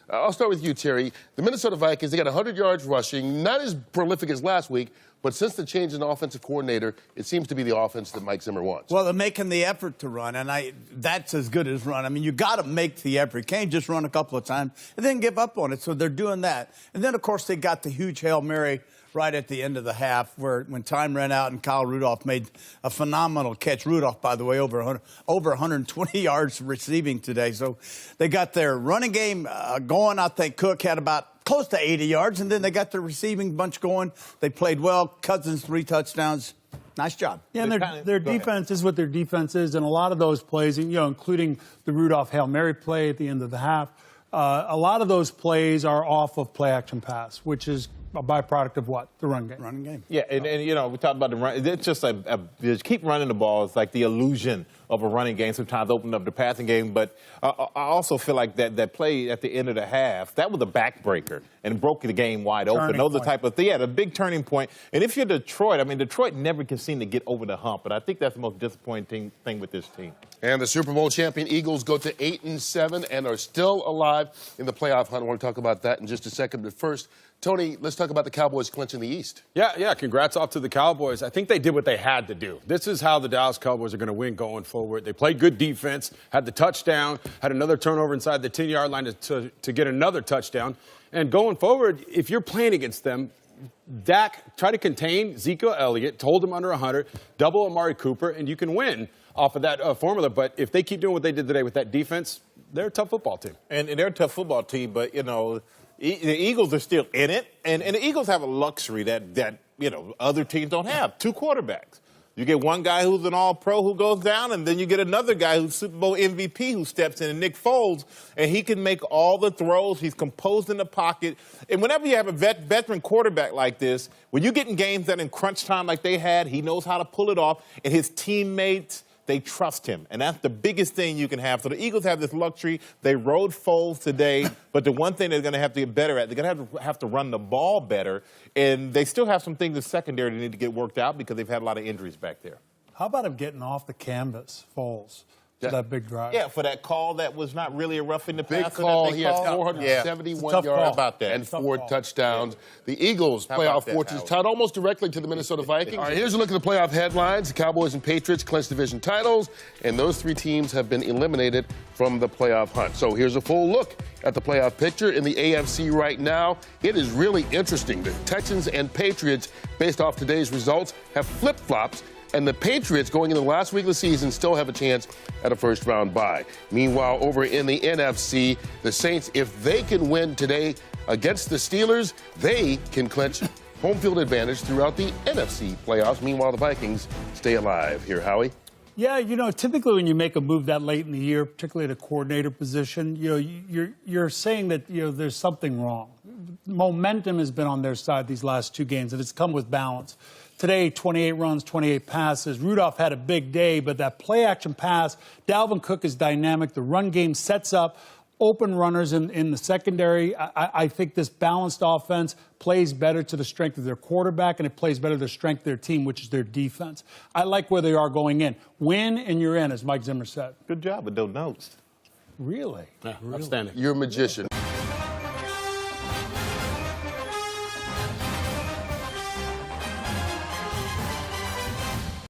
I'll start with you, Terry. The Minnesota Vikings, they got 100 yards rushing, not as prolific as last week, but since the change in offensive coordinator, it seems to be the offense that Mike Zimmer wants. Well, they're making the effort to run, and that's as good as run. I mean, you got to make the effort. You can't just run a couple of times and then give up on it. So they're doing that. And then, of course, they got the huge Hail Mary right at the end of the half when time ran out and Kyle Rudolph made a phenomenal catch. Rudolph, by the way, over 120 yards receiving today. So they got their running game going. I think Cook had about close to 80 yards, and then they got the receiving bunch going. They played well. Cousins, 3 touchdowns. Nice job. Yeah, and their defense is what their defense is, and a lot of those plays, including the Rudolph Hail Mary play at the end of the half, a lot of those plays are off of play-action pass, which is a byproduct of what? The run game. Running game. Yeah, and we talked about the run. It's just just keep running the ball. It's like the illusion of a running game sometimes open up the passing game. But I also feel like that play at the end of the half, that was a backbreaker and broke the game wide open. Those are the type of thing. Yeah, the big turning point. And if you're Detroit, I mean, Detroit never can seem to get over the hump. But I think that's the most disappointing thing with this team. And the Super Bowl champion Eagles go to 8-7 and are still alive in the playoff hunt. I want to talk about that in just a second. But first, Tony, let's talk about the Cowboys clinching the East. Yeah, congrats off to the Cowboys. I think they did what they had to do. This is how the Dallas Cowboys are going to win going forward. They played good defense, had the touchdown, had another turnover inside the 10-yard line to get another touchdown. And going forward, if you're playing against them, Dak, try to contain Ezekiel Elliott, hold him under 100, double Amari Cooper, and you can win off of that formula. But if they keep doing what they did today with that defense, they're a tough football team. And they're a tough football team, but, the Eagles are still in it, and the Eagles have a luxury that other teams don't have. 2 quarterbacks. You get one guy who's an all-pro who goes down, and then you get another guy who's Super Bowl MVP who steps in, and Nick Foles, and he can make all the throws. He's composed in the pocket. And whenever you have a veteran quarterback like this, when you get in games that in crunch time like they had, he knows how to pull it off, and his teammates, they trust him, and that's the biggest thing you can have. So the Eagles have this luxury. They rode Foles today, but the one thing they're going to have to get better at, they're going to have to run the ball better, and they still have some things in secondary that need to get worked out because they've had a lot of injuries back there. How about him getting off the canvas, Foles, for that big drive? Yeah, for that call that was not really a roughing the passer. Big call. He had 471 yards and 4 touchdowns. Yeah. The Eagles' playoff fortunes tied almost directly to the Minnesota Vikings. All right, here's a look at the playoff headlines. The Cowboys and Patriots clinched division titles, and those 3 teams have been eliminated from the playoff hunt. So here's a full look at the playoff picture in the AFC right now. It is really interesting. The Texans and Patriots, based off today's results, have flip-flops. And the Patriots, going into the last week of the season, still have a chance at a first-round bye. Meanwhile, over in the NFC, the Saints, if they can win today against the Steelers, they can clinch home field advantage throughout the NFC playoffs. Meanwhile, the Vikings stay alive. Here, Howie. Yeah, typically when you make a move that late in the year, particularly at a coordinator position, you're saying that there's something wrong. Momentum has been on their side these last 2 games, and it's come with balance. Today, 28 runs, 28 passes. Rudolph had a big day, but that play-action pass, Dalvin Cook is dynamic. The run game sets up open runners in the secondary. I think this balanced offense plays better to the strength of their quarterback, and it plays better to the strength of their team, which is their defense. I like where they are going in. Win and you're in, as Mike Zimmer said. Good job with those notes. Really? Yeah, outstanding. You're a magician.